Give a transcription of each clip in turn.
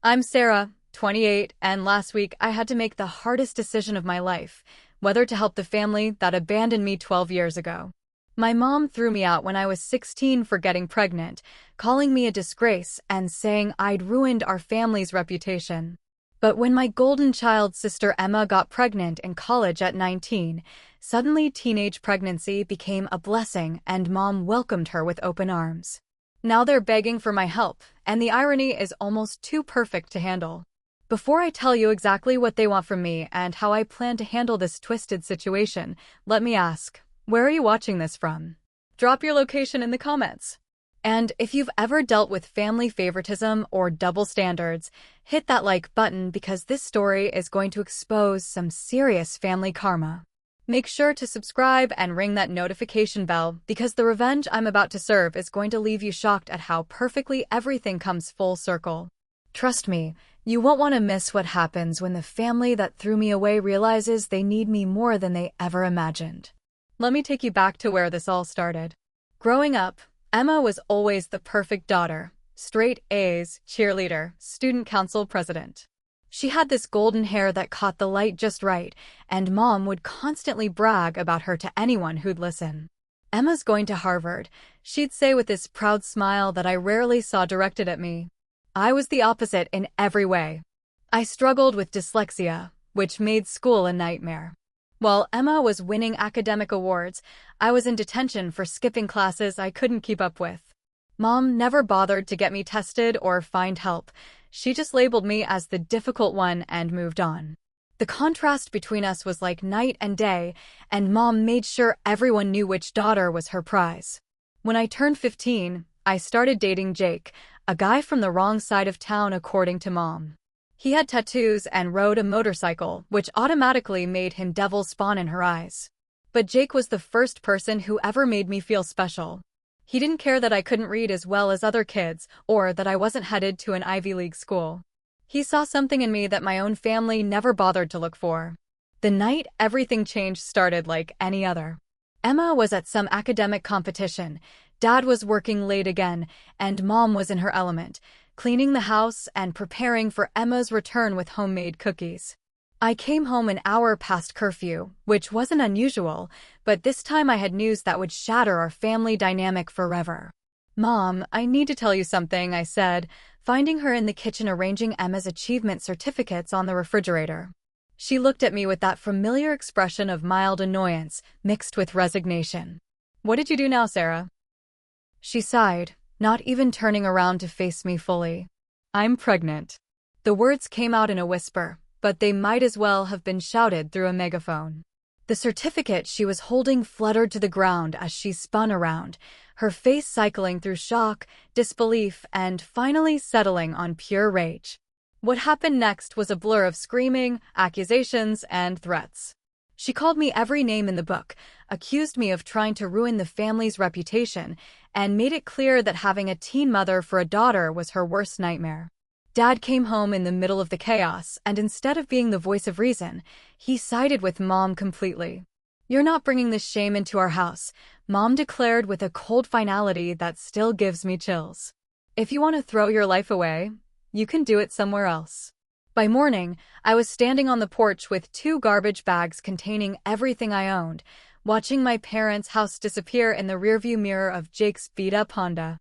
I'm Sarah, 28, and last week I had to make the hardest decision of my life, whether to help the family that abandoned me 12 years ago. My mom threw me out when I was 16 for getting pregnant, calling me a disgrace and saying I'd ruined our family's reputation. But when my golden child sister Emma got pregnant in college at 19, suddenly teenage pregnancy became a blessing and mom welcomed her with open arms. Now they're begging for my help, and the irony is almost too perfect to handle. Before I tell you exactly what they want from me and how I plan to handle this twisted situation, let me ask, where are you watching this from? Drop your location in the comments. And if you've ever dealt with family favoritism or double standards, hit that like button because this story is going to expose some serious family karma. Make sure to subscribe and ring that notification bell because the revenge I'm about to serve is going to leave you shocked at how perfectly everything comes full circle. Trust me, you won't want to miss what happens when the family that threw me away realizes they need me more than they ever imagined. Let me take you back to where this all started. Growing up, Emma was always the perfect daughter, straight A's, cheerleader, student council president. She had this golden hair that caught the light just right, and mom would constantly brag about her to anyone who'd listen. Emma's going to Harvard, she'd say with this proud smile that I rarely saw directed at me. I was the opposite in every way. I struggled with dyslexia, which made school a nightmare. While Emma was winning academic awards, I was in detention for skipping classes I couldn't keep up with. Mom never bothered to get me tested or find help. She just labeled me as the difficult one and moved on. The contrast between us was like night and day, and Mom made sure everyone knew which daughter was her prize. When I turned 15, I started dating Jake, a guy from the wrong side of town according to Mom. He had tattoos and rode a motorcycle, which automatically made him devil spawn in her eyes. But Jake was the first person who ever made me feel special. He didn't care that I couldn't read as well as other kids, or that I wasn't headed to an Ivy League school. He saw something in me that my own family never bothered to look for. The night everything changed started like any other. Emma was at some academic competition, Dad was working late again, and Mom was in her element, cleaning the house and preparing for Emma's return with homemade cookies. I came home an hour past curfew, which wasn't unusual, but this time I had news that would shatter our family dynamic forever. Mom, I need to tell you something, I said, finding her in the kitchen arranging Emma's achievement certificates on the refrigerator. She looked at me with that familiar expression of mild annoyance, mixed with resignation. What did you do now, Sarah? She sighed, not even turning around to face me fully. I'm pregnant. The words came out in a whisper, but they might as well have been shouted through a megaphone. The certificate she was holding fluttered to the ground as she spun around, her face cycling through shock, disbelief, and finally settling on pure rage. What happened next was a blur of screaming, accusations, and threats. She called me every name in the book, accused me of trying to ruin the family's reputation, and made it clear that having a teen mother for a daughter was her worst nightmare. Dad came home in the middle of the chaos, and instead of being the voice of reason, he sided with Mom completely. You're not bringing this shame into our house, Mom declared with a cold finality that still gives me chills. If you want to throw your life away, you can do it somewhere else. By morning, I was standing on the porch with 2 garbage bags containing everything I owned, watching my parents' house disappear in the rearview mirror of Jake's beat-up Honda.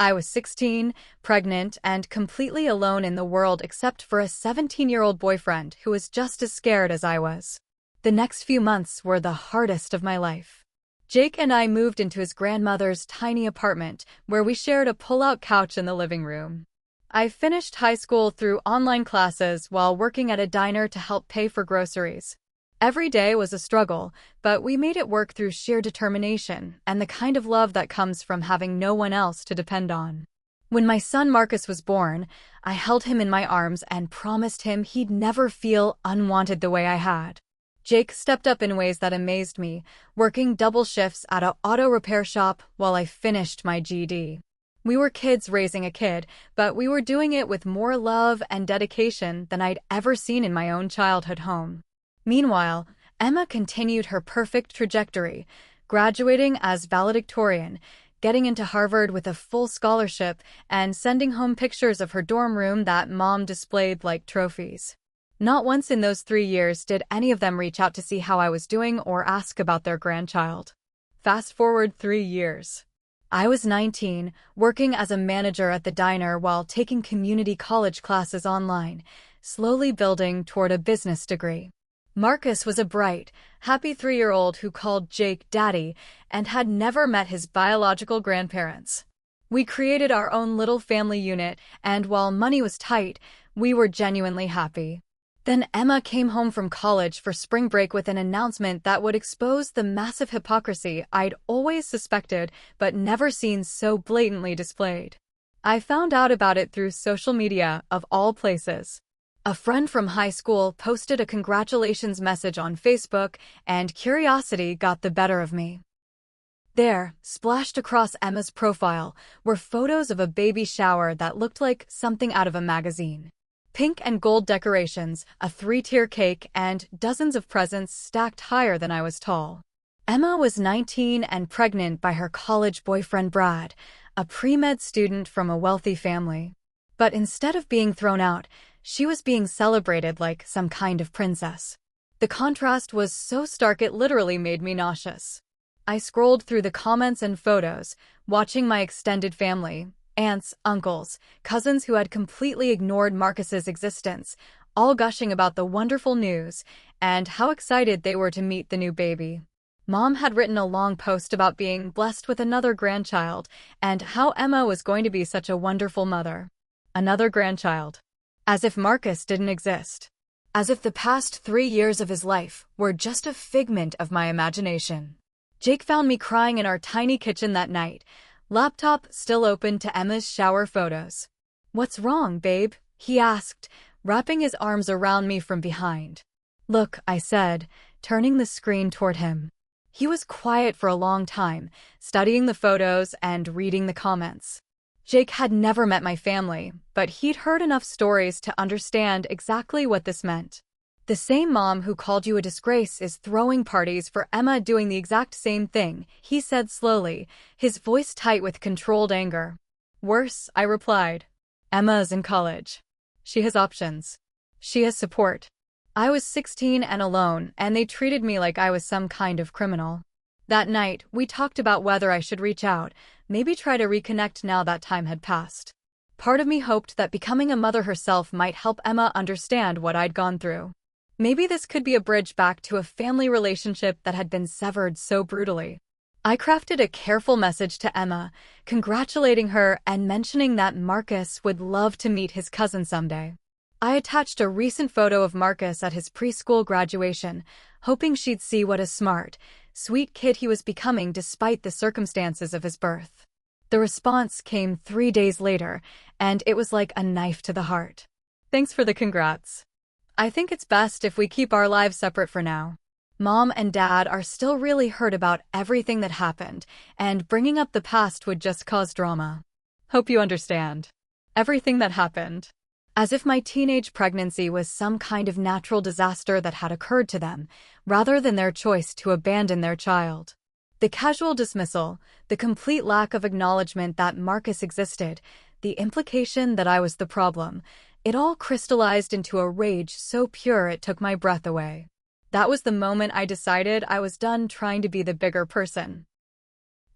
I was 16, pregnant, and completely alone in the world except for a 17-year-old boyfriend who was just as scared as I was. The next few months were the hardest of my life. Jake and I moved into his grandmother's tiny apartment, where we shared a pull-out couch in the living room. I finished high school through online classes while working at a diner to help pay for groceries. Every day was a struggle, but we made it work through sheer determination and the kind of love that comes from having no one else to depend on. When my son Marcus was born, I held him in my arms and promised him he'd never feel unwanted the way I had. Jake stepped up in ways that amazed me, working double shifts at an auto repair shop while I finished my GED. We were kids raising a kid, but we were doing it with more love and dedication than I'd ever seen in my own childhood home. Meanwhile, Emma continued her perfect trajectory, graduating as valedictorian, getting into Harvard with a full scholarship, and sending home pictures of her dorm room that Mom displayed like trophies. Not once in those 3 years did any of them reach out to see how I was doing or ask about their grandchild. Fast forward 3 years. I was 19, working as a manager at the diner while taking community college classes online, slowly building toward a business degree. Marcus was a bright, happy 3-year-old who called Jake Daddy and had never met his biological grandparents. We created our own little family unit, and while money was tight, we were genuinely happy. Then Emma came home from college for spring break with an announcement that would expose the massive hypocrisy I'd always suspected but never seen so blatantly displayed. I found out about it through social media, of all places. A friend from high school posted a congratulations message on Facebook, and curiosity got the better of me. There, splashed across Emma's profile, were photos of a baby shower that looked like something out of a magazine. Pink and gold decorations, a 3-tier cake, and dozens of presents stacked higher than I was tall. Emma was 19 and pregnant by her college boyfriend Brad, a pre-med student from a wealthy family. But instead of being thrown out, she was being celebrated like some kind of princess. The contrast was so stark it literally made me nauseous. I scrolled through the comments and photos, watching my extended family, aunts, uncles, cousins who had completely ignored Marcus's existence, all gushing about the wonderful news and how excited they were to meet the new baby. Mom had written a long post about being blessed with another grandchild and how Emma was going to be such a wonderful mother. Another grandchild. As if Marcus didn't exist. As if the past 3 years of his life were just a figment of my imagination. Jake found me crying in our tiny kitchen that night, laptop still open to Emma's shower photos. "What's wrong, babe?" he asked, wrapping his arms around me from behind. "Look," I said, turning the screen toward him. He was quiet for a long time, studying the photos and reading the comments. Jake had never met my family, but he'd heard enough stories to understand exactly what this meant. "The same mom who called you a disgrace is throwing parties for Emma doing the exact same thing," he said slowly, his voice tight with controlled anger. "Worse," I replied. "Emma's in college. She has options. She has support. I was 16 and alone, and they treated me like I was some kind of criminal." That night, we talked about whether I should reach out, maybe try to reconnect now that time had passed. Part of me hoped that becoming a mother herself might help Emma understand what I'd gone through. Maybe this could be a bridge back to a family relationship that had been severed so brutally. I crafted a careful message to Emma, congratulating her and mentioning that Marcus would love to meet his cousin someday. I attached a recent photo of Marcus at his preschool graduation, hoping she'd see what a smart, sweet kid he was becoming despite the circumstances of his birth. The response came 3 days later, and it was like a knife to the heart. "Thanks for the congrats. I think it's best if we keep our lives separate for now. Mom and Dad are still really hurt about everything that happened, and bringing up the past would just cause drama. Hope you understand. Everything that happened." As if my teenage pregnancy was some kind of natural disaster that had occurred to them, rather than their choice to abandon their child. The casual dismissal, the complete lack of acknowledgement that Marcus existed, the implication that I was the problem, it all crystallized into a rage so pure it took my breath away. That was the moment I decided I was done trying to be the bigger person.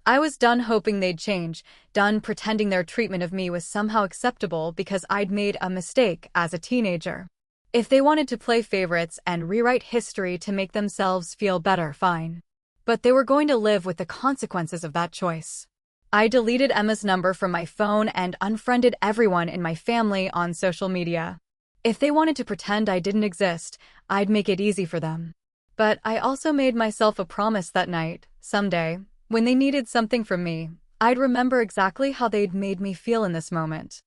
I was done hoping they'd change, done pretending their treatment of me was somehow acceptable because I'd made a mistake as a teenager. If they wanted to play favorites and rewrite history to make themselves feel better, fine. But they were going to live with the consequences of that choice. I deleted Emma's number from my phone and unfriended everyone in my family on social media. If they wanted to pretend I didn't exist, I'd make it easy for them. But I also made myself a promise that night, someday, when they needed something from me, I'd remember exactly how they'd made me feel in this moment.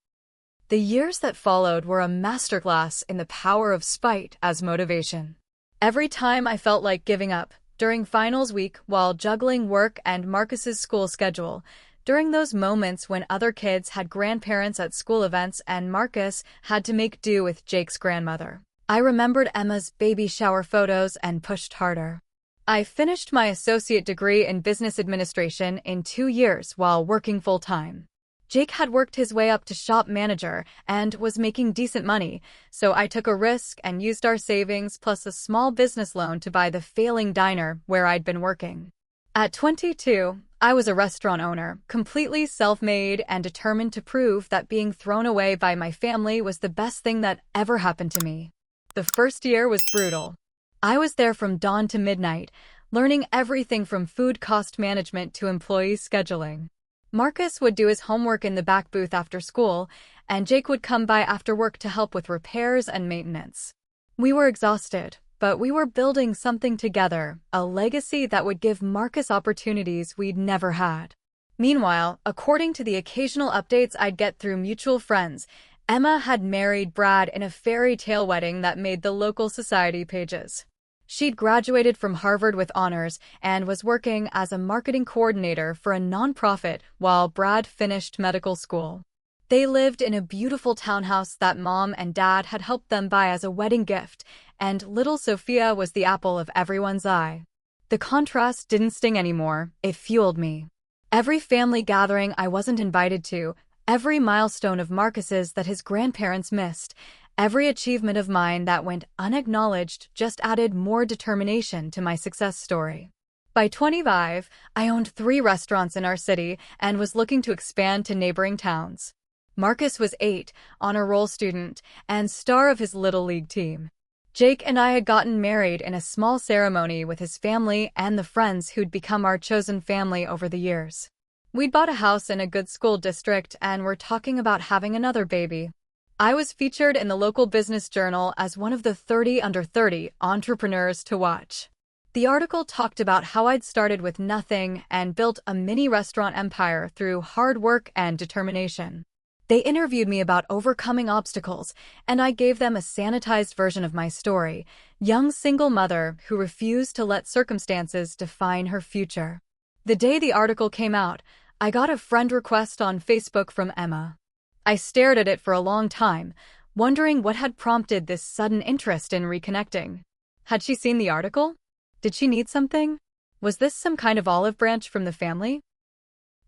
The years that followed were a masterclass in the power of spite as motivation. Every time I felt like giving up, during finals week while juggling work and Marcus's school schedule, during those moments when other kids had grandparents at school events and Marcus had to make do with Jake's grandmother, I remembered Emma's baby shower photos and pushed harder. I finished my associate degree in business administration in 2 years while working full-time. Jake had worked his way up to shop manager and was making decent money, so I took a risk and used our savings plus a small business loan to buy the failing diner where I'd been working. At 22, I was a restaurant owner, completely self-made and determined to prove that being thrown away by my family was the best thing that ever happened to me. The first year was brutal. I was there from dawn to midnight, learning everything from food cost management to employee scheduling. Marcus would do his homework in the back booth after school, and Jake would come by after work to help with repairs and maintenance. We were exhausted, but we were building something together, a legacy that would give Marcus opportunities we'd never had. Meanwhile, according to the occasional updates I'd get through mutual friends, Emma had married Brad in a fairy tale wedding that made the local society pages. She'd graduated from Harvard with honors and was working as a marketing coordinator for a nonprofit while Brad finished medical school. They lived in a beautiful townhouse that Mom and Dad had helped them buy as a wedding gift, and little Sophia was the apple of everyone's eye. The contrast didn't sting anymore, it fueled me. Every family gathering I wasn't invited to, every milestone of Marcus's that his grandparents missed, every achievement of mine that went unacknowledged just added more determination to my success story. By 25, I owned 3 restaurants in our city and was looking to expand to neighboring towns. Marcus was 8, honor roll student, and star of his Little League team. Jake and I had gotten married in a small ceremony with his family and the friends who'd become our chosen family over the years. We'd bought a house in a good school district and were talking about having another baby. I was featured in the local business journal as one of the 30 under 30 entrepreneurs to watch. The article talked about how I'd started with nothing and built a mini restaurant empire through hard work and determination. They interviewed me about overcoming obstacles, and I gave them a sanitized version of my story, young single mother who refused to let circumstances define her future. The day the article came out, I got a friend request on Facebook from Emma. I stared at it for a long time, wondering what had prompted this sudden interest in reconnecting. Had she seen the article? Did she need something? Was this some kind of olive branch from the family?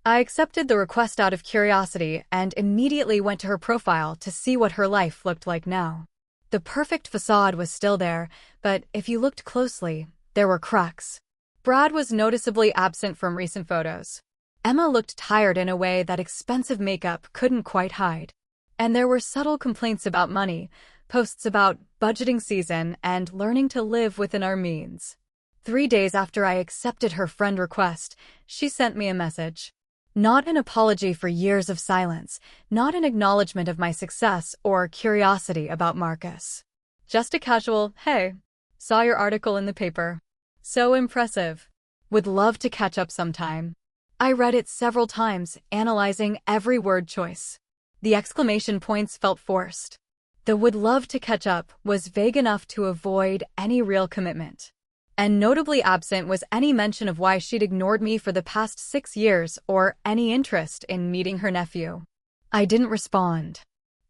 I accepted the request out of curiosity and immediately went to her profile to see what her life looked like now. The perfect facade was still there, but if you looked closely, there were cracks. Brad was noticeably absent from recent photos. Emma looked tired in a way that expensive makeup couldn't quite hide. And there were subtle complaints about money, posts about budgeting season and learning to live within our means. 3 days after I accepted her friend request, she sent me a message. Not an apology for years of silence, not an acknowledgement of my success or curiosity about Marcus. Just a casual, hey, saw your article in the paper. So impressive. Would love to catch up sometime. I read it several times, analyzing every word choice. The exclamation points felt forced. The would love to catch up was vague enough to avoid any real commitment. And notably absent was any mention of why she'd ignored me for the past 6 years or any interest in meeting her nephew. I didn't respond.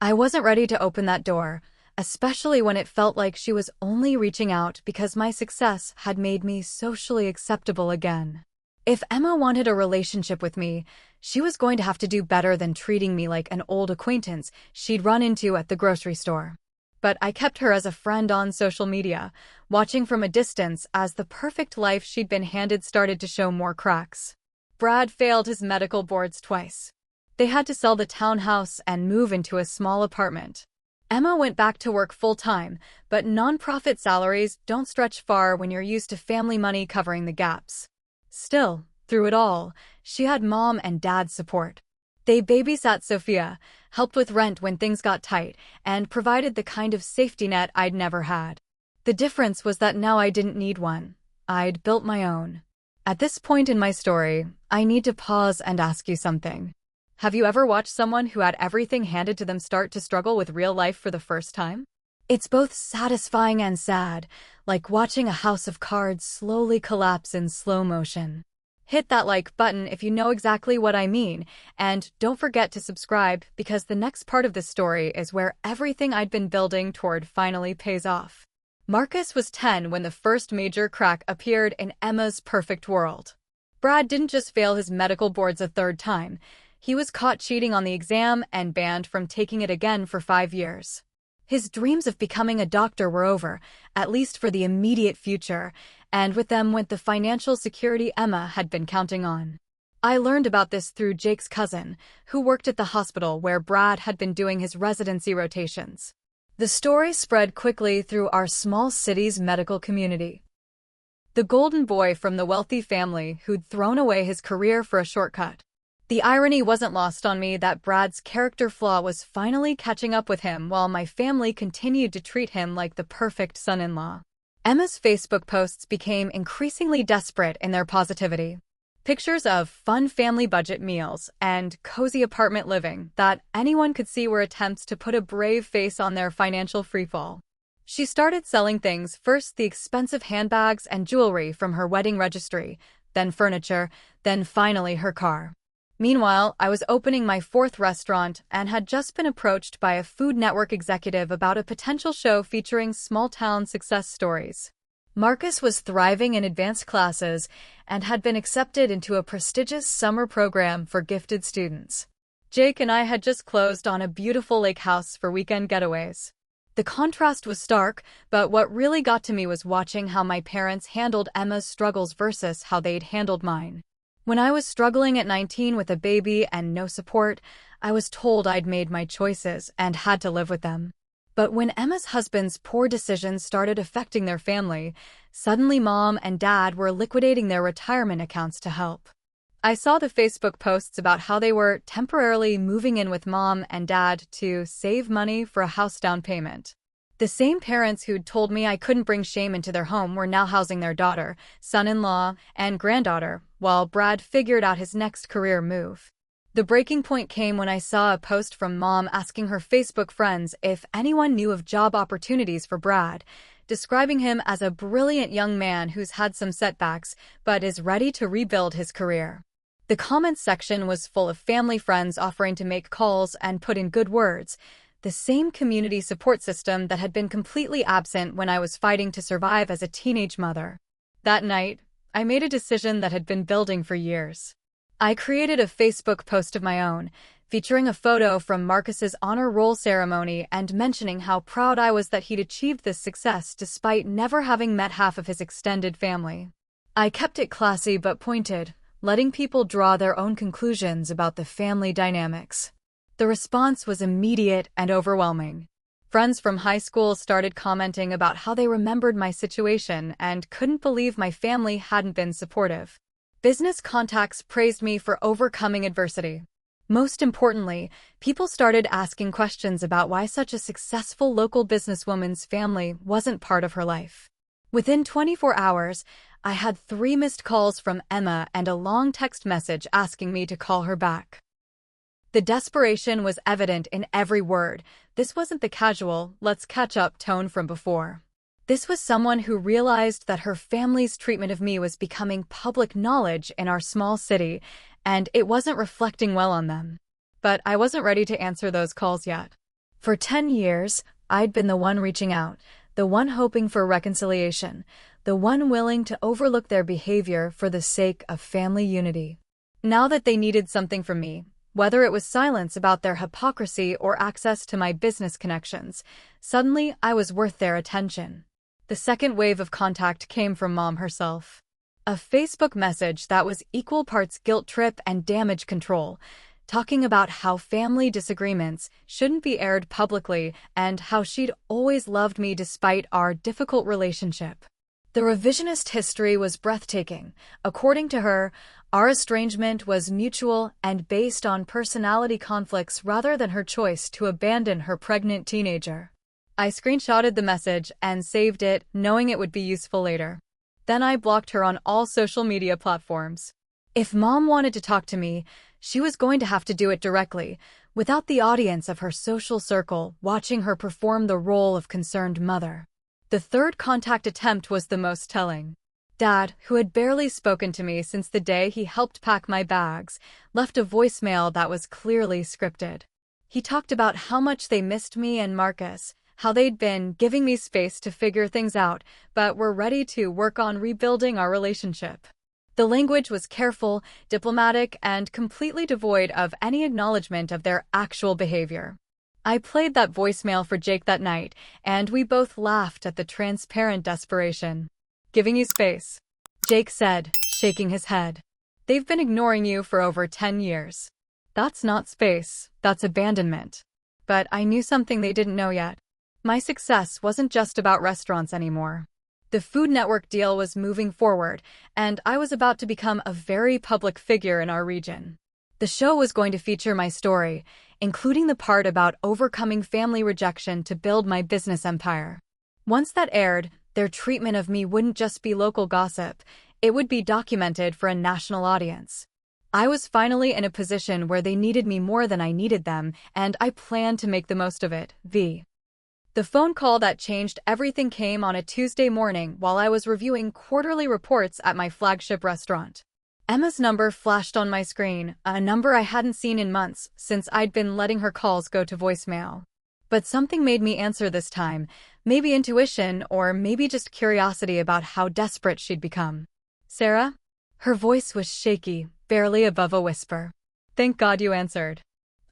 I wasn't ready to open that door, especially when it felt like she was only reaching out because my success had made me socially acceptable again. If Emma wanted a relationship with me, she was going to have to do better than treating me like an old acquaintance she'd run into at the grocery store. But I kept her as a friend on social media, watching from a distance as the perfect life she'd been handed started to show more cracks. Brad failed his medical boards twice. They had to sell the townhouse and move into a small apartment. Emma went back to work full-time, but nonprofit salaries don't stretch far when you're used to family money covering the gaps. Still, through it all, she had Mom and Dad's support. They babysat Sophia, helped with rent when things got tight, and provided the kind of safety net I'd never had. The difference was that now I didn't need one. I'd built my own. At this point in my story, I need to pause and ask you something. Have you ever watched someone who had everything handed to them start to struggle with real life for the first time? It's both satisfying and sad, like watching a house of cards slowly collapse in slow motion. Hit that like button if you know exactly what I mean, and don't forget to subscribe because the next part of this story is where everything I'd been building toward finally pays off. Marcus was 10 when the first major crack appeared in Emma's perfect world. Brad didn't just fail his medical boards a third time. He was caught cheating on the exam and banned from taking it again for 5 years. His dreams of becoming a doctor were over, at least for the immediate future, and with them went the financial security Emma had been counting on. I learned about this through Jake's cousin, who worked at the hospital where Brad had been doing his residency rotations. The story spread quickly through our small city's medical community. The golden boy from the wealthy family who'd thrown away his career for a shortcut. The irony wasn't lost on me that Brad's character flaw was finally catching up with him while my family continued to treat him like the perfect son-in-law. Emma's Facebook posts became increasingly desperate in their positivity. Pictures of fun family budget meals and cozy apartment living that anyone could see were attempts to put a brave face on their financial freefall. She started selling things, first the expensive handbags and jewelry from her wedding registry, then furniture, then finally her car. Meanwhile, I was opening my 4th restaurant and had just been approached by a Food Network executive about a potential show featuring small-town success stories. Marcus was thriving in advanced classes and had been accepted into a prestigious summer program for gifted students. Jake and I had just closed on a beautiful lake house for weekend getaways. The contrast was stark, but what really got to me was watching how my parents handled Emma's struggles versus how they'd handled mine. When I was struggling at 19 with a baby and no support, I was told I'd made my choices and had to live with them. But when Emma's husband's poor decisions started affecting their family, suddenly Mom and Dad were liquidating their retirement accounts to help. I saw the Facebook posts about how they were temporarily moving in with Mom and Dad to save money for a house down payment. The same parents who'd told me I couldn't bring shame into their home were now housing their daughter, son-in-law, and granddaughter, while Brad figured out his next career move. The breaking point came when I saw a post from Mom asking her Facebook friends if anyone knew of job opportunities for Brad, describing him as a brilliant young man who's had some setbacks but is ready to rebuild his career. The comments section was full of family friends offering to make calls and put in good words, the same community support system that had been completely absent when I was fighting to survive as a teenage mother. That night, I made a decision that had been building for years. I created a Facebook post of my own, featuring a photo from Marcus's honor roll ceremony and mentioning how proud I was that he'd achieved this success despite never having met half of his extended family. I kept it classy but pointed, letting people draw their own conclusions about the family dynamics. The response was immediate and overwhelming. Friends from high school started commenting about how they remembered my situation and couldn't believe my family hadn't been supportive. Business contacts praised me for overcoming adversity. Most importantly, people started asking questions about why such a successful local businesswoman's family wasn't part of her life. Within 24 hours, I had 3 missed calls from Emma and a long text message asking me to call her back. The desperation was evident in every word. This wasn't the casual, let's catch up tone from before. This was someone who realized that her family's treatment of me was becoming public knowledge in our small city, and it wasn't reflecting well on them. But I wasn't ready to answer those calls yet. For 10 years, I'd been the one reaching out, the one hoping for reconciliation, the one willing to overlook their behavior for the sake of family unity. Now that they needed something from me, whether it was silence about their hypocrisy or access to my business connections, suddenly I was worth their attention. The second wave of contact came from Mom herself. A Facebook message that was equal parts guilt trip and damage control, talking about how family disagreements shouldn't be aired publicly and how she'd always loved me despite our difficult relationship. The revisionist history was breathtaking. According to her, our estrangement was mutual and based on personality conflicts rather than her choice to abandon her pregnant teenager. I screenshotted the message and saved it, knowing it would be useful later. Then I blocked her on all social media platforms. If Mom wanted to talk to me, she was going to have to do it directly, without the audience of her social circle watching her perform the role of concerned mother. The third contact attempt was the most telling. Dad, who had barely spoken to me since the day he helped pack my bags, left a voicemail that was clearly scripted. He talked about how much they missed me and Marcus, how they'd been giving me space to figure things out, but were ready to work on rebuilding our relationship. The language was careful, diplomatic, and completely devoid of any acknowledgement of their actual behavior. I played that voicemail for Jake that night, and we both laughed at the transparent desperation. "Giving you space," Jake said, shaking his head. "They've been ignoring you for over 10 years. That's not space, that's abandonment." But I knew something they didn't know yet. My success wasn't just about restaurants anymore. The Food Network deal was moving forward, and I was about to become a very public figure in our region. The show was going to feature my story, including the part about overcoming family rejection to build my business empire. Once that aired, their treatment of me wouldn't just be local gossip, it would be documented for a national audience. I was finally in a position where they needed me more than I needed them, and I planned to make the most of it. The phone call that changed everything came on a Tuesday morning while I was reviewing quarterly reports at my flagship restaurant. Emma's number flashed on my screen, a number I hadn't seen in months since I'd been letting her calls go to voicemail. But something made me answer this time, maybe intuition or maybe just curiosity about how desperate she'd become. "Sarah?" Her voice was shaky, barely above a whisper. "Thank God you answered."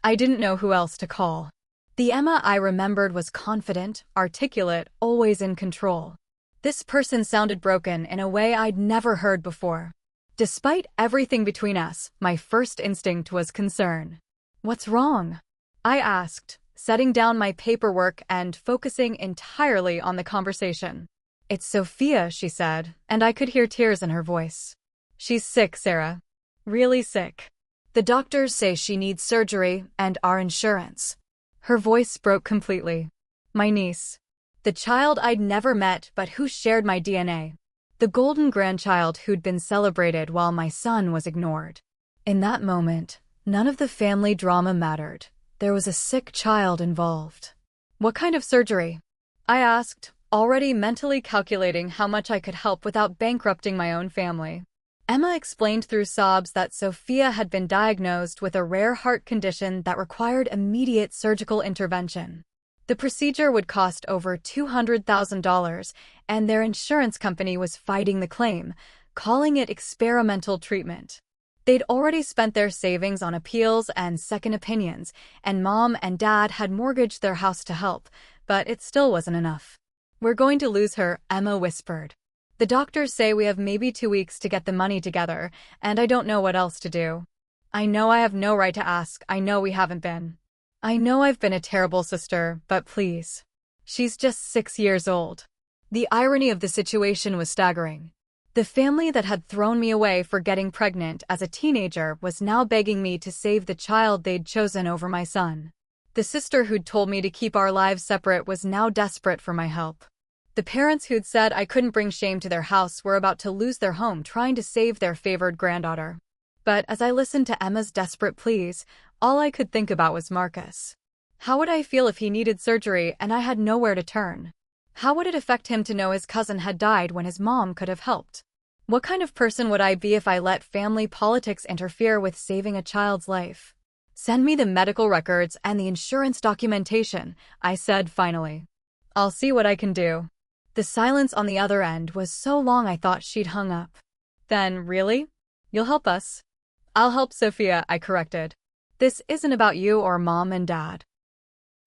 I didn't know who else to call. The Emma I remembered was confident, articulate, always in control. This person sounded broken in a way I'd never heard before. Despite everything between us, my first instinct was concern. "What's wrong?" I asked, setting down my paperwork and focusing entirely on the conversation. "It's Sophia," she said, and I could hear tears in her voice. "She's sick, Sarah. Really sick. The doctors say she needs surgery and our insurance." Her voice broke completely. My niece. The child I'd never met but who shared my DNA. The golden grandchild who'd been celebrated while my son was ignored. In that moment, none of the family drama mattered. There was a sick child involved. "What kind of surgery?" I asked, already mentally calculating how much I could help without bankrupting my own family. Emma explained through sobs that Sophia had been diagnosed with a rare heart condition that required immediate surgical intervention. The procedure would cost over $200,000, and their insurance company was fighting the claim, calling it experimental treatment. They'd already spent their savings on appeals and second opinions, and Mom and Dad had mortgaged their house to help, but it still wasn't enough. "We're going to lose her," Emma whispered. "The doctors say we have maybe 2 weeks to get the money together, and I don't know what else to do. I know I have no right to ask, I know we haven't been. I know I've been a terrible sister, but please. She's just 6 years old." The irony of the situation was staggering. The family that had thrown me away for getting pregnant as a teenager was now begging me to save the child they'd chosen over my son. The sister who'd told me to keep our lives separate was now desperate for my help. The parents who'd said I couldn't bring shame to their house were about to lose their home trying to save their favored granddaughter. But as I listened to Emma's desperate pleas, all I could think about was Marcus. How would I feel if he needed surgery and I had nowhere to turn? How would it affect him to know his cousin had died when his mom could have helped? What kind of person would I be if I let family politics interfere with saving a child's life? "Send me the medical records and the insurance documentation," I said finally. "I'll see what I can do." The silence on the other end was so long I thought she'd hung up. "Then, really? You'll help us?" "I'll help Sophia," I corrected. "This isn't about you or Mom and Dad.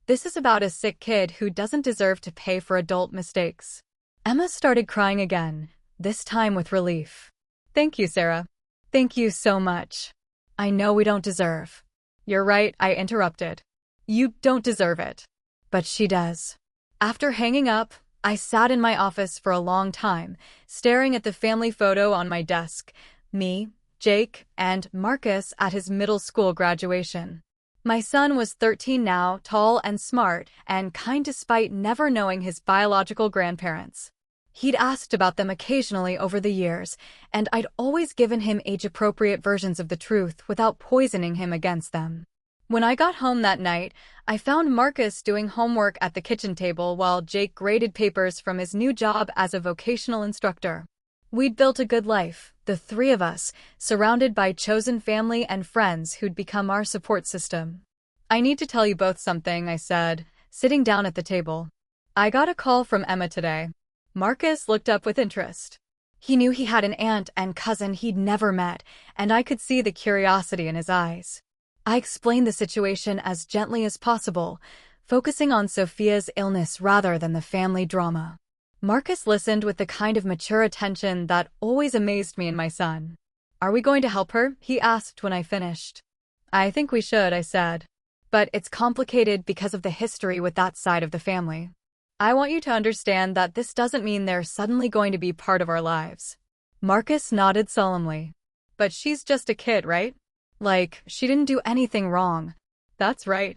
This is about a sick kid who doesn't deserve to pay for adult mistakes." Emma started crying again, this time with relief. "Thank you, Sarah. Thank you so much. I know we don't deserve." "You're right," I interrupted. "You don't deserve it. But she does." After hanging up, I sat in my office for a long time, staring at the family photo on my desk, me, Jake, and Marcus at his middle school graduation. My son was 13 now, tall and smart, and kind despite never knowing his biological grandparents. He'd asked about them occasionally over the years, and I'd always given him age-appropriate versions of the truth without poisoning him against them. When I got home that night, I found Marcus doing homework at the kitchen table while Jake graded papers from his new job as a vocational instructor. We'd built a good life, the three of us, surrounded by chosen family and friends who'd become our support system. "I need to tell you both something," I said, sitting down at the table. I got a call from Emma today. Marcus looked up with interest. He knew he had an aunt and cousin he'd never met, and I could see the curiosity in his eyes. I explained the situation as gently as possible, focusing on Sophia's illness rather than the family drama. Marcus listened with the kind of mature attention that always amazed me in my son. "Are we going to help her?" he asked when I finished. "I think we should," I said. "But it's complicated because of the history with that side of the family. I want you to understand that this doesn't mean they're suddenly going to be part of our lives." Marcus nodded solemnly. "But she's just a kid, right? Like, she didn't do anything wrong." "That's right."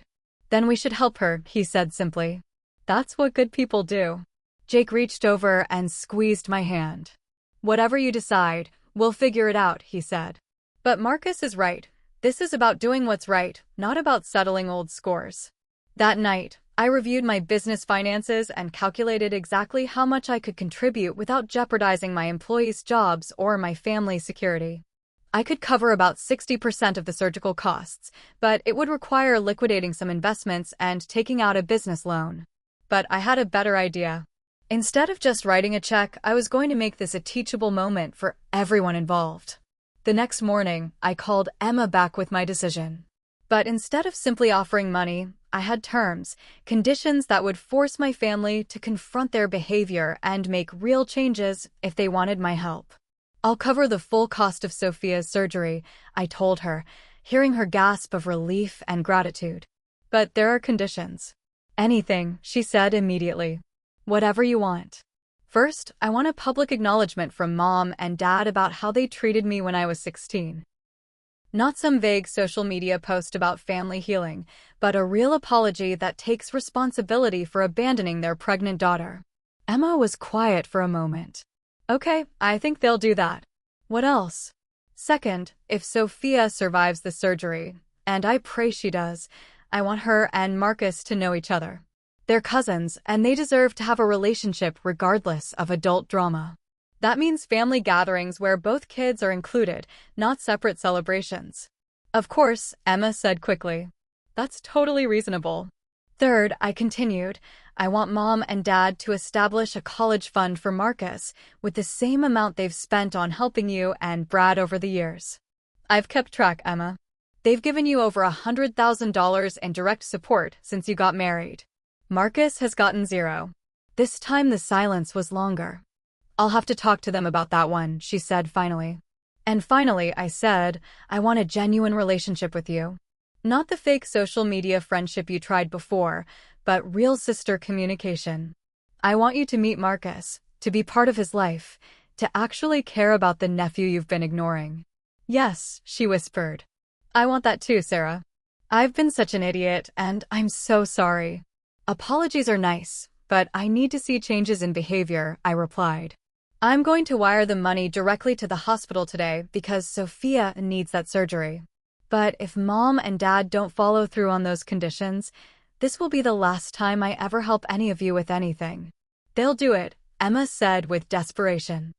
"Then we should help her," he said simply. "That's what good people do." Jake reached over and squeezed my hand. "Whatever you decide, we'll figure it out," he said. But Marcus is right. This is about doing what's right, not about settling old scores. That night, I reviewed my business finances and calculated exactly how much I could contribute without jeopardizing my employees' jobs or my family's security. I could cover about 60% of the surgical costs, but it would require liquidating some investments and taking out a business loan. But I had a better idea. Instead of just writing a check, I was going to make this a teachable moment for everyone involved. The next morning, I called Emma back with my decision. But instead of simply offering money, I had terms, conditions that would force my family to confront their behavior and make real changes if they wanted my help. "I'll cover the full cost of Sophia's surgery," I told her, hearing her gasp of relief and gratitude. "But there are conditions." "Anything," she said immediately. "Whatever you want. First, I want a public acknowledgement from Mom and Dad about how they treated me when I was 16. Not some vague social media post about family healing, but a real apology that takes responsibility for abandoning their pregnant daughter." Emma was quiet for a moment. "Okay, I think they'll do that." "What else?" "Second, if Sophia survives the surgery, and I pray she does, I want her and Marcus to know each other. They're cousins, and they deserve to have a relationship regardless of adult drama. That means family gatherings where both kids are included, not separate celebrations." "Of course," Emma said quickly. "That's totally reasonable." "Third," I continued, "I want Mom and Dad to establish a college fund for Marcus with the same amount they've spent on helping you and Brad over the years." "I've kept track, Emma. They've given you over $100,000 in direct support since you got married. Marcus has gotten zero." This time the silence was longer. "I'll have to talk to them about that one," she said finally. "And finally," I said, "I want a genuine relationship with you. Not the fake social media friendship you tried before, but real sister communication. I want you to meet Marcus, to be part of his life, to actually care about the nephew you've been ignoring." "Yes," she whispered. "I want that too, Sarah. I've been such an idiot, and I'm so sorry." "Apologies are nice, but I need to see changes in behavior," I replied. "I'm going to wire the money directly to the hospital today because Sophia needs that surgery. But if Mom and Dad don't follow through on those conditions, this will be the last time I ever help any of you with anything." "They'll do it," Emma said with desperation.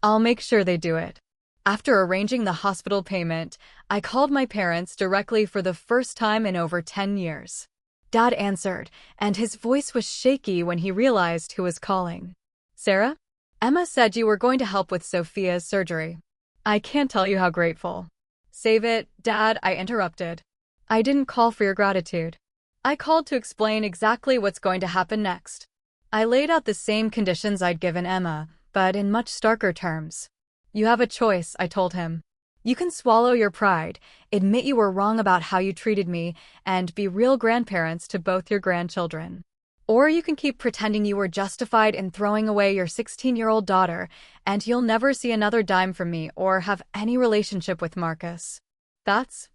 "I'll make sure they do it." After arranging the hospital payment, I called my parents directly for the first time in over 10 years. Dad answered, and his voice was shaky when he realized who was calling. "Sarah? Emma said you were going to help with Sophia's surgery." "I can't tell you how grateful." "Save it, Dad," I interrupted. "I didn't call for your gratitude. I called to explain exactly what's going to happen next." I laid out the same conditions I'd given Emma, but in much starker terms. "You have a choice," I told him. "You can swallow your pride, admit you were wrong about how you treated me, and be real grandparents to both your grandchildren. Or you can keep pretending you were justified in throwing away your 16-year-old daughter, and you'll never see another dime from me or have any relationship with Marcus." That's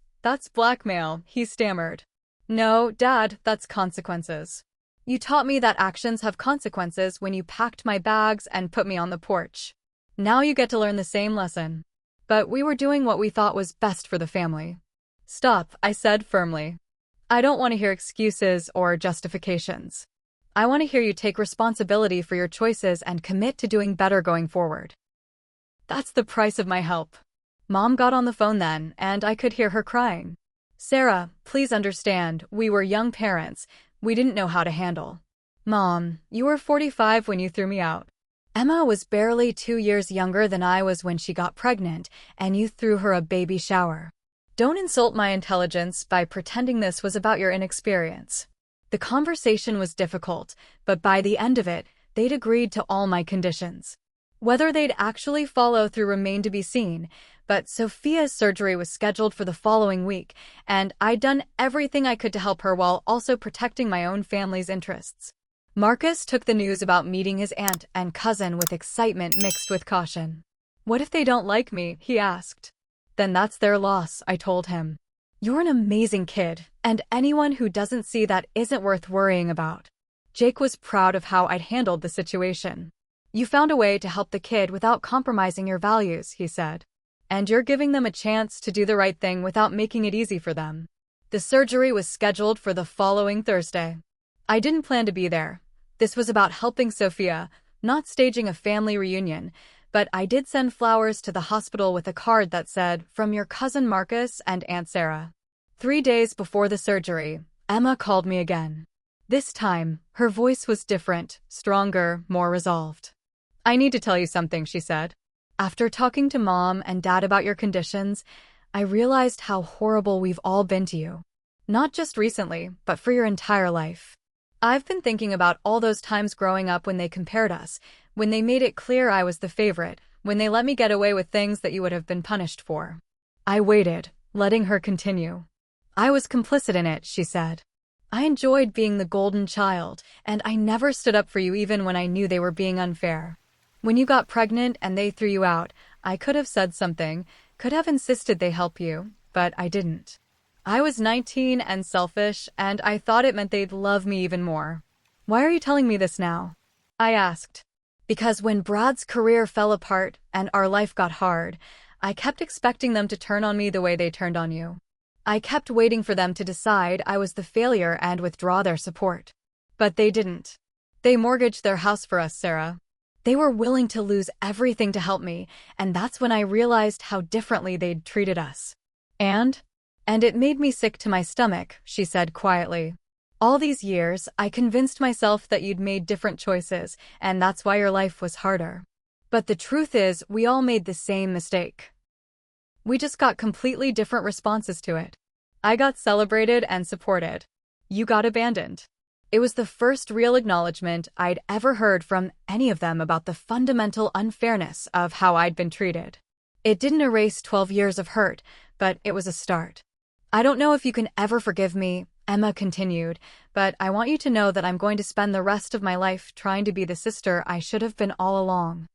blackmail," he stammered. "No, Dad, that's consequences. You taught me that actions have consequences when you packed my bags and put me on the porch. Now you get to learn the same lesson." "But we were doing what we thought was best for the family." "Stop," I said firmly. "I don't want to hear excuses or justifications. I want to hear you take responsibility for your choices and commit to doing better going forward." "That's the price of my help." Mom got on the phone then, and I could hear her crying. "Sarah, please understand, we were young parents. We didn't know how to handle." Mom, you were 45 when you threw me out. Emma was barely 2 years younger than I was when she got pregnant, and you threw her a baby shower. Don't insult my intelligence by pretending this was about your inexperience. The conversation was difficult, but by the end of it, they'd agreed to all my conditions. Whether they'd actually follow through remained to be seen, but Sophia's surgery was scheduled for the following week, and I'd done everything I could to help her while also protecting my own family's interests. Marcus took the news about meeting his aunt and cousin with excitement mixed with caution. What if they don't like me? He asked. Then that's their loss, I told him. You're an amazing kid, and anyone who doesn't see that isn't worth worrying about. Jake was proud of how I'd handled the situation. You found a way to help the kid without compromising your values, he said. And you're giving them a chance to do the right thing without making it easy for them. The surgery was scheduled for the following Thursday. I didn't plan to be there. This was about helping Sophia, not staging a family reunion, but I did send flowers to the hospital with a card that said, "From your cousin Marcus and Aunt Sarah." 3 days before the surgery, Emma called me again. This time, her voice was different, stronger, more resolved. I need to tell you something, she said. After talking to Mom and Dad about your conditions, I realized how horrible we've all been to you. Not just recently, but for your entire life. I've been thinking about all those times growing up when they compared us, when they made it clear I was the favorite, when they let me get away with things that you would have been punished for. I waited, letting her continue. I was complicit in it, she said. I enjoyed being the golden child, and I never stood up for you even when I knew they were being unfair. When you got pregnant and they threw you out, I could have said something, could have insisted they help you, but I didn't. I was 19 and selfish, and I thought it meant they'd love me even more. Why are you telling me this now? I asked. Because when Brad's career fell apart and our life got hard, I kept expecting them to turn on me the way they turned on you. I kept waiting for them to decide I was the failure and withdraw their support. But they didn't. They mortgaged their house for us, Sarah. They were willing to lose everything to help me, and that's when I realized how differently they'd treated us. And it made me sick to my stomach, she said quietly. All these years, I convinced myself that you'd made different choices, and that's why your life was harder. But the truth is, we all made the same mistake. We just got completely different responses to it. I got celebrated and supported. You got abandoned. It was the first real acknowledgement I'd ever heard from any of them about the fundamental unfairness of how I'd been treated. It didn't erase 12 years of hurt, but it was a start. I don't know if you can ever forgive me, Emma continued, but I want you to know that I'm going to spend the rest of my life trying to be the sister I should have been all along.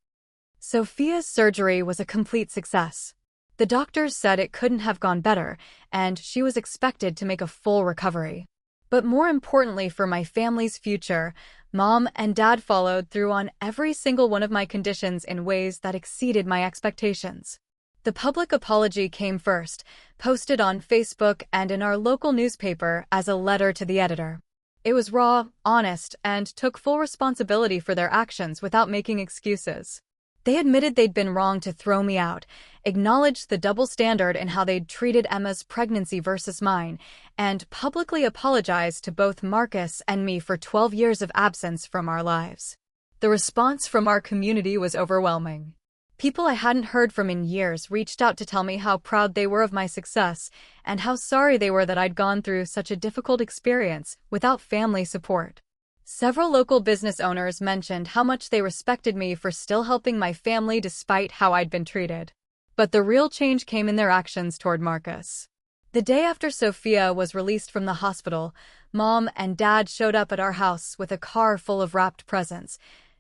Sophia's surgery was a complete success. The doctors said it couldn't have gone better, and she was expected to make a full recovery. But more importantly for my family's future, Mom and Dad followed through on every single one of my conditions in ways that exceeded my expectations. The public apology came first, posted on Facebook and in our local newspaper as a letter to the editor. It was raw, honest, and took full responsibility for their actions without making excuses. They admitted they'd been wrong to throw me out, acknowledged the double standard in how they'd treated Emma's pregnancy versus mine, and publicly apologized to both Marcus and me for 12 years of absence from our lives. The response from our community was overwhelming. People I hadn't heard from in years reached out to tell me how proud they were of my success and how sorry they were that I'd gone through such a difficult experience without family support. Several local business owners mentioned how much they respected me for still helping my family despite how I'd been treated. But the real change came in their actions toward Marcus. The day after Sophia was released from the hospital, Mom and Dad showed up at our house with a car full of wrapped presents,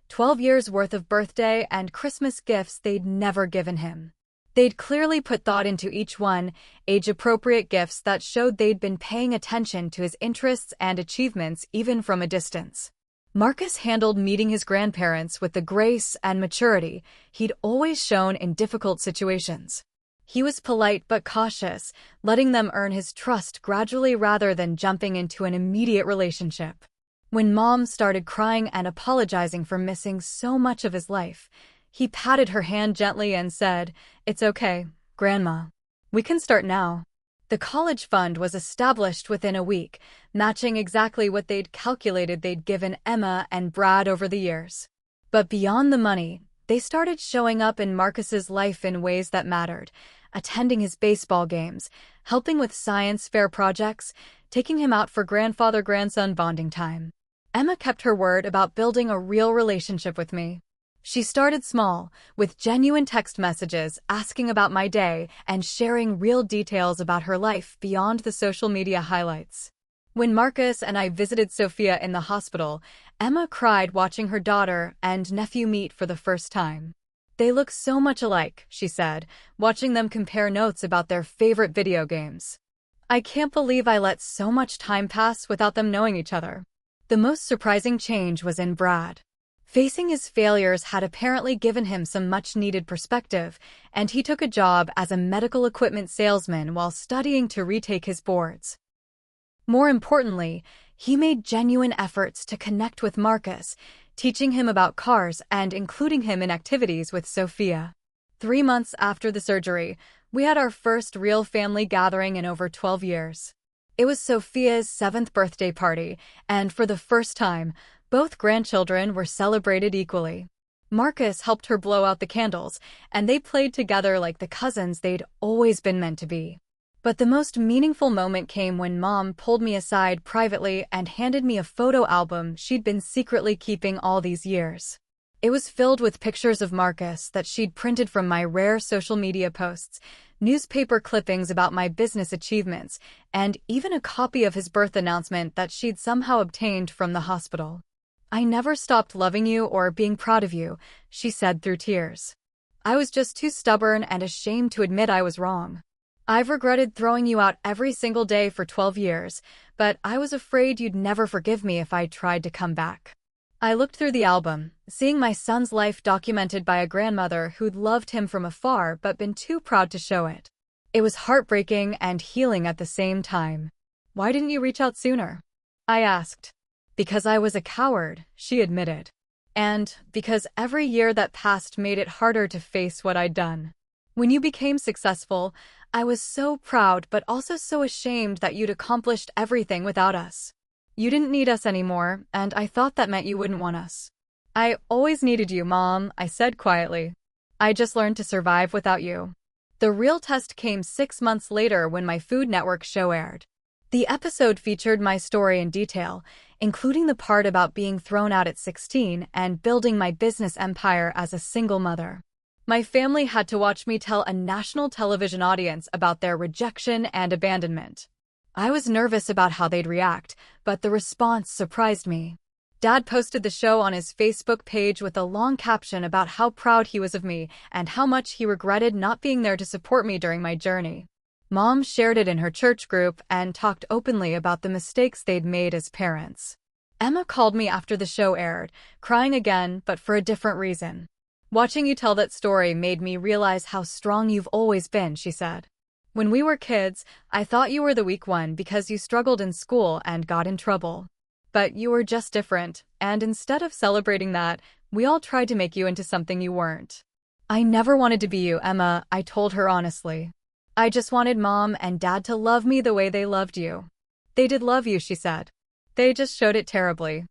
12 years worth of birthday and Christmas gifts they'd never given him. They'd clearly put thought into each one, age-appropriate gifts that showed they'd been paying attention to his interests and achievements even from a distance. Marcus handled meeting his grandparents with the grace and maturity he'd always shown in difficult situations. He was polite but cautious, letting them earn his trust gradually rather than jumping into an immediate relationship. When Mom started crying and apologizing for missing so much of his life, he patted her hand gently and said, "It's okay, Grandma. We can start now." The college fund was established within a week, matching exactly what they'd calculated they'd given Emma and Brad over the years. But beyond the money, they started showing up in Marcus's life in ways that mattered, attending his baseball games, helping with science fair projects, taking him out for grandfather-grandson bonding time. Emma kept her word about building a real relationship with me. She started small, with genuine text messages asking about my day and sharing real details about her life beyond the social media highlights. When Marcus and I visited Sophia in the hospital, Emma cried watching her daughter and nephew meet for the first time. "They look so much alike," she said, watching them compare notes about their favorite video games. "I can't believe I let so much time pass without them knowing each other." The most surprising change was in Brad. Facing his failures had apparently given him some much-needed perspective, and he took a job as a medical equipment salesman while studying to retake his boards. More importantly, he made genuine efforts to connect with Marcus, teaching him about cars and including him in activities with Sophia. 3 months after the surgery, we had our first real family gathering in over 12 years. It was Sophia's 7th birthday party, and for the first time, both grandchildren were celebrated equally. Marcus helped her blow out the candles, and they played together like the cousins they'd always been meant to be. But the most meaningful moment came when Mom pulled me aside privately and handed me a photo album she'd been secretly keeping all these years. It was filled with pictures of Marcus that she'd printed from my rare social media posts, newspaper clippings about my business achievements, and even a copy of his birth announcement that she'd somehow obtained from the hospital. "I never stopped loving you or being proud of you," she said through tears. "I was just too stubborn and ashamed to admit I was wrong. I've regretted throwing you out every single day for 12 years, but I was afraid you'd never forgive me if I tried to come back." I looked through the album, seeing my son's life documented by a grandmother who'd loved him from afar but been too proud to show it. It was heartbreaking and healing at the same time. "Why didn't you reach out sooner?" I asked. "Because I was a coward," she admitted. "And because every year that passed made it harder to face what I'd done. When you became successful, I was so proud but also so ashamed that you'd accomplished everything without us. You didn't need us anymore, and I thought that meant you wouldn't want us." "I always needed you, Mom," I said quietly. "I just learned to survive without you." The real test came 6 months later when my Food Network show aired. The episode featured my story in detail, including the part about being thrown out at 16 and building my business empire as a single mother. My family had to watch me tell a national television audience about their rejection and abandonment. I was nervous about how they'd react, but the response surprised me. Dad posted the show on his Facebook page with a long caption about how proud he was of me and how much he regretted not being there to support me during my journey. Mom shared it in her church group and talked openly about the mistakes they'd made as parents. Emma called me after the show aired, crying again, but for a different reason. "Watching you tell that story made me realize how strong you've always been," she said. "When we were kids, I thought you were the weak one because you struggled in school and got in trouble. But you were just different, and instead of celebrating that, we all tried to make you into something you weren't." "I never wanted to be you, Emma," I told her honestly. "I just wanted Mom and Dad to love me the way they loved you." "They did love you," she said. "They just showed it terribly.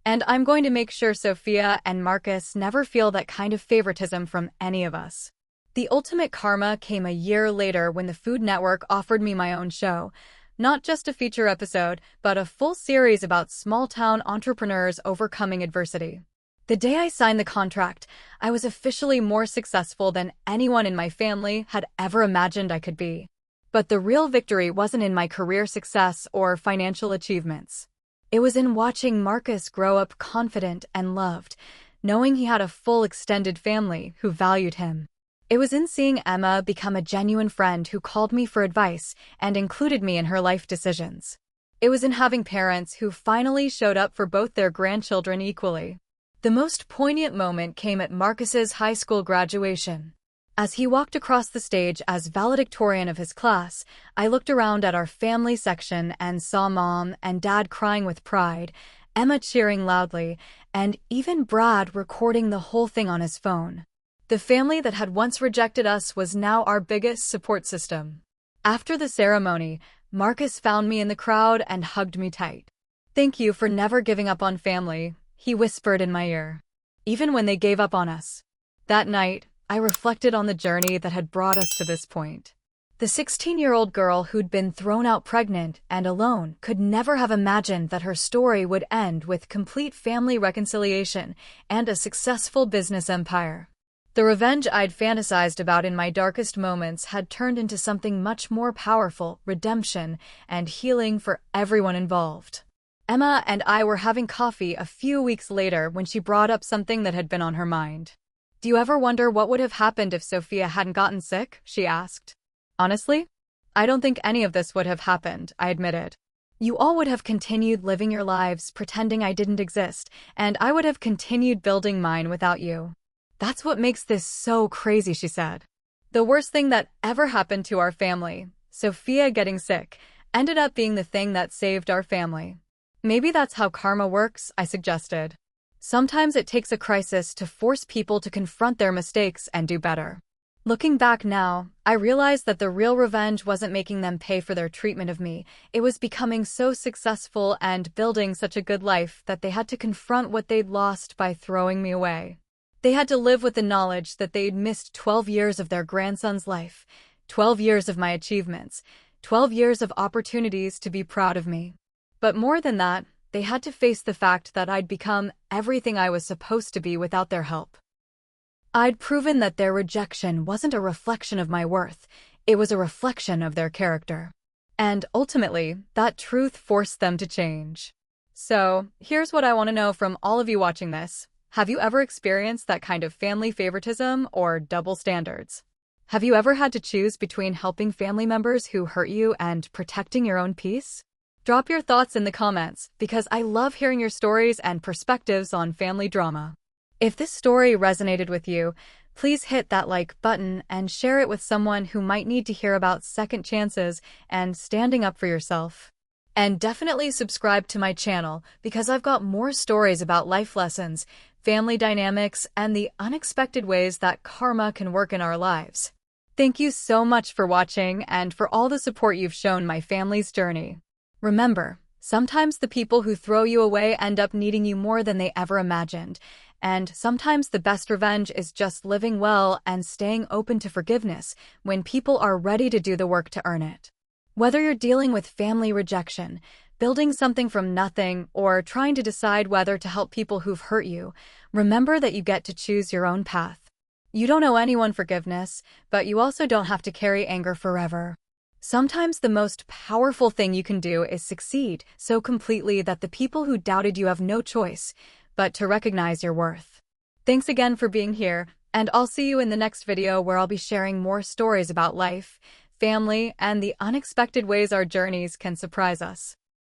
And I'm going to make sure Sophia and Marcus never feel that kind of favoritism from any of us." The ultimate karma came a year later when the Food Network offered me my own show. Not just a feature episode, but a full series about small-town entrepreneurs overcoming adversity. The day I signed the contract, I was officially more successful than anyone in my family had ever imagined I could be. But the real victory wasn't in my career success or financial achievements. It was in watching Marcus grow up confident and loved, knowing he had a full extended family who valued him. It was in seeing Emma become a genuine friend who called me for advice and included me in her life decisions. It was in having parents who finally showed up for both their grandchildren equally. The most poignant moment came at Marcus's high school graduation. As he walked across the stage as valedictorian of his class, I looked around at our family section and saw Mom and Dad crying with pride, Emma cheering loudly, and even Brad recording the whole thing on his phone. The family that had once rejected us was now our biggest support system. After the ceremony, Marcus found me in the crowd and hugged me tight. "Thank you for never giving up on family," he whispered in my ear. "Even when they gave up on us." That night, I reflected on the journey that had brought us to this point. The 16-year-old girl who'd been thrown out pregnant and alone could never have imagined that her story would end with complete family reconciliation and a successful business empire. The revenge I'd fantasized about in my darkest moments had turned into something much more powerful: redemption and healing for everyone involved. Emma and I were having coffee a few weeks later when she brought up something that had been on her mind. "Do you ever wonder what would have happened if Sophia hadn't gotten sick?" she asked. "Honestly, I don't think any of this would have happened," I admitted. "You all would have continued living your lives pretending I didn't exist, and I would have continued building mine without you. That's what makes this so crazy," she said. "The worst thing that ever happened to our family, Sophia getting sick, ended up being the thing that saved our family." "Maybe that's how karma works," I suggested. "Sometimes it takes a crisis to force people to confront their mistakes and do better." Looking back now, I realized that the real revenge wasn't making them pay for their treatment of me. It was becoming so successful and building such a good life that they had to confront what they'd lost by throwing me away. They had to live with the knowledge that they'd missed 12 years of their grandson's life, 12 years of my achievements, 12 years of opportunities to be proud of me. But more than that, they had to face the fact that I'd become everything I was supposed to be without their help. I'd proven that their rejection wasn't a reflection of my worth, it was a reflection of their character. And ultimately, that truth forced them to change. So, here's what I want to know from all of you watching this. Have you ever experienced that kind of family favoritism or double standards? Have you ever had to choose between helping family members who hurt you and protecting your own peace? Drop your thoughts in the comments, because I love hearing your stories and perspectives on family drama. If this story resonated with you, please hit that like button and share it with someone who might need to hear about second chances and standing up for yourself. And definitely subscribe to my channel, because I've got more stories about life lessons, family dynamics, and the unexpected ways that karma can work in our lives. Thank you so much for watching and for all the support you've shown my family's journey. Remember, sometimes the people who throw you away end up needing you more than they ever imagined. And sometimes the best revenge is just living well and staying open to forgiveness when people are ready to do the work to earn it. Whether you're dealing with family rejection, building something from nothing, or trying to decide whether to help people who've hurt you, remember that you get to choose your own path. You don't owe anyone forgiveness, but you also don't have to carry anger forever. Sometimes the most powerful thing you can do is succeed so completely that the people who doubted you have no choice but to recognize your worth. Thanks again for being here, and I'll see you in the next video where I'll be sharing more stories about life, family, and the unexpected ways our journeys can surprise us.